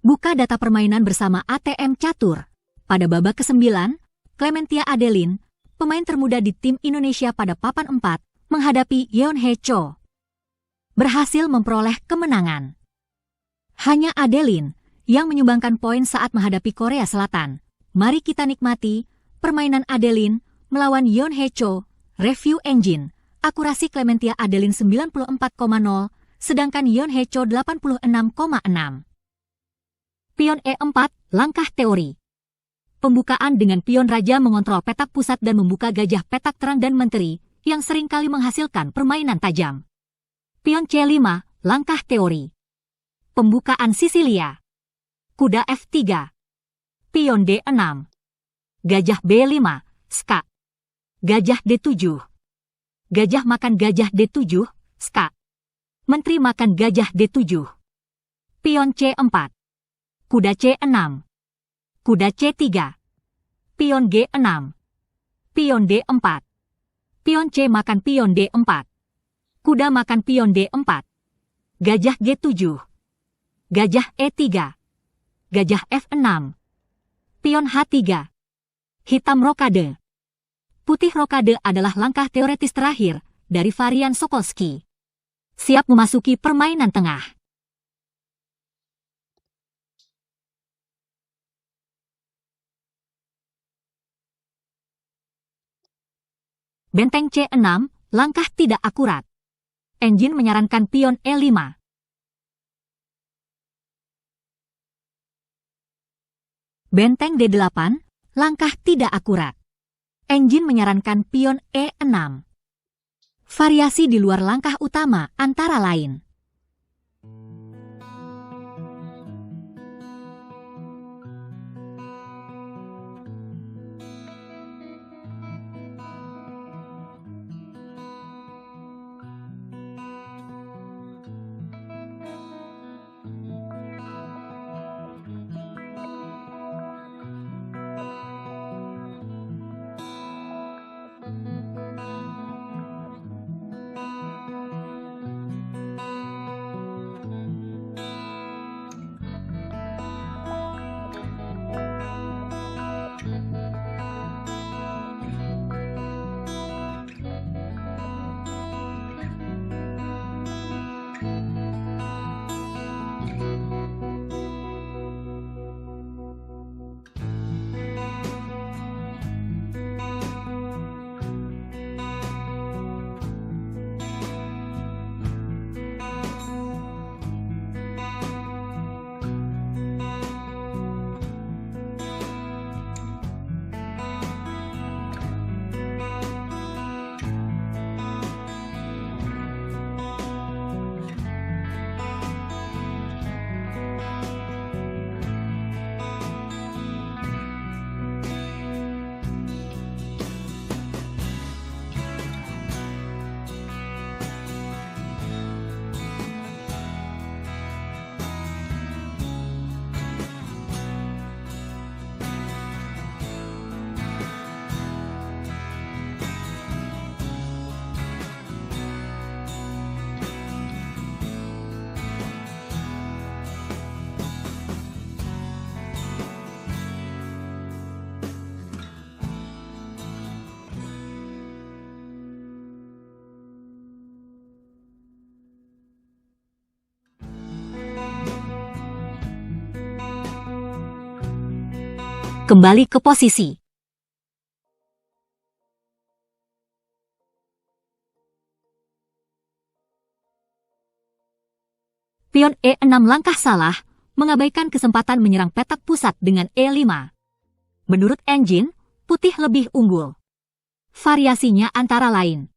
Buka data permainan bersama ATM Catur. Pada babak ke-9, Clementia Adeline, pemain termuda di tim Indonesia pada papan 4, menghadapi Yeonhae Cho, berhasil memperoleh kemenangan. Hanya Adeline yang menyumbangkan poin saat menghadapi Korea Selatan. Mari kita nikmati permainan Adeline melawan Yeonhae Cho. Review engine, akurasi Clementia Adeline 94,0, sedangkan Yeonhae Cho 86,6. Pion E4, langkah teori. Pembukaan dengan pion raja mengontrol petak pusat dan membuka gajah petak terang dan menteri, yang seringkali menghasilkan permainan tajam. Pion C5, langkah teori. Pembukaan Sisilia. Kuda F3. Pion D6. Gajah B5, skak. Gajah D7. Gajah makan gajah D7, skak. Menteri makan gajah D7. Pion C4. Kuda C6. Kuda C3. Pion G6. Pion D4. Pion C makan pion D4. Kuda makan pion D4. Gajah G7. Gajah E3. Gajah F6. Pion H3. Hitam rokade. Putih rokade adalah langkah teoretis terakhir dari varian Sokolsky. Siap memasuki permainan tengah. Benteng C6, langkah tidak akurat. Engine menyarankan pion E5. Benteng D8, langkah tidak akurat. Engine menyarankan pion E6. Variasi di luar langkah utama antara lain. Kembali ke posisi. Pion E6 langkah salah, mengabaikan kesempatan menyerang petak pusat dengan E5. Menurut engine, putih lebih unggul. Variasinya antara lain.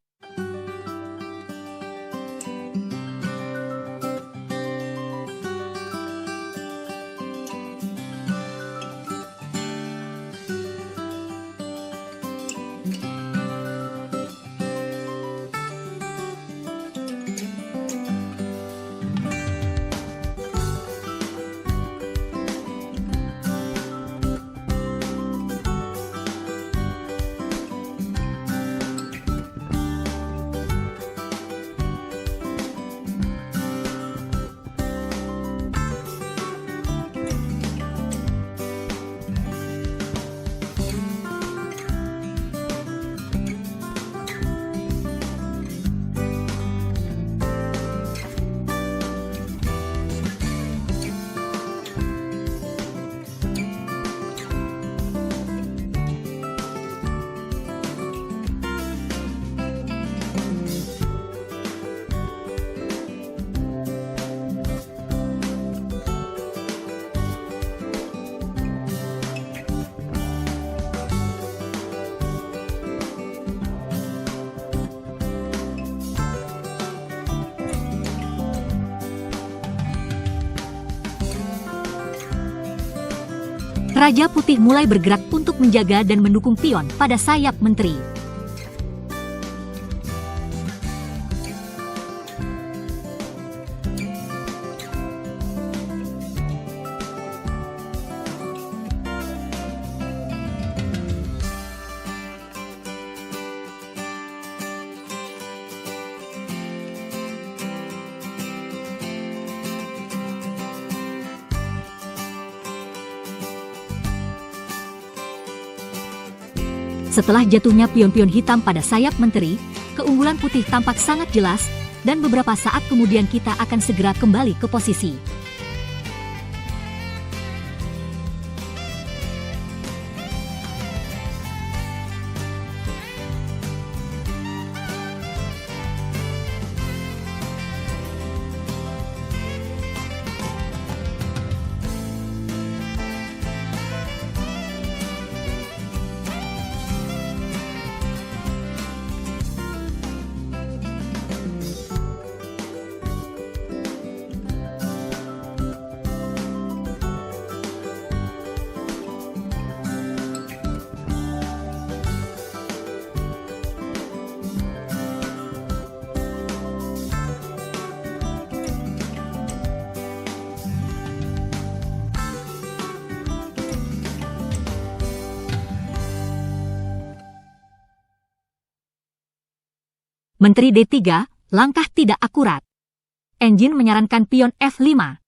Raja Putih mulai bergerak untuk menjaga dan mendukung pion pada sayap menteri. Setelah jatuhnya pion-pion hitam pada sayap menteri, keunggulan putih tampak sangat jelas, dan beberapa saat kemudian kita akan segera kembali ke posisi. Menteri D3, langkah tidak akurat. Engine menyarankan pion F5.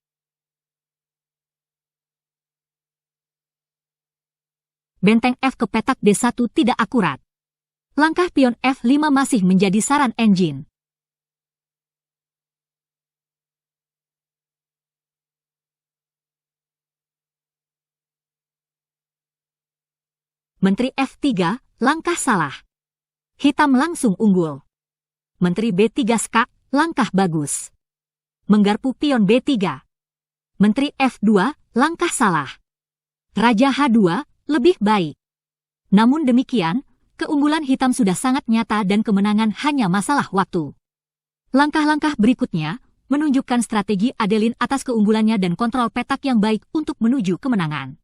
Benteng F ke petak D1 tidak akurat. Langkah pion F5 masih menjadi saran engine. Menteri F3, langkah salah. Hitam langsung unggul. Menteri B3 skak, langkah bagus. Menggarpu pion B3. Menteri F2, langkah salah. Raja H2, lebih baik. Namun demikian, keunggulan hitam sudah sangat nyata dan kemenangan hanya masalah waktu. Langkah-langkah berikutnya menunjukkan strategi Adeline atas keunggulannya dan kontrol petak yang baik untuk menuju kemenangan.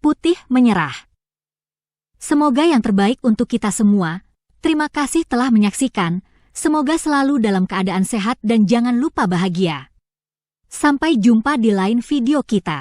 Putih menyerah. Semoga yang terbaik untuk kita semua. Terima kasih telah menyaksikan. Semoga selalu dalam keadaan sehat dan jangan lupa bahagia. Sampai jumpa di lain video kita.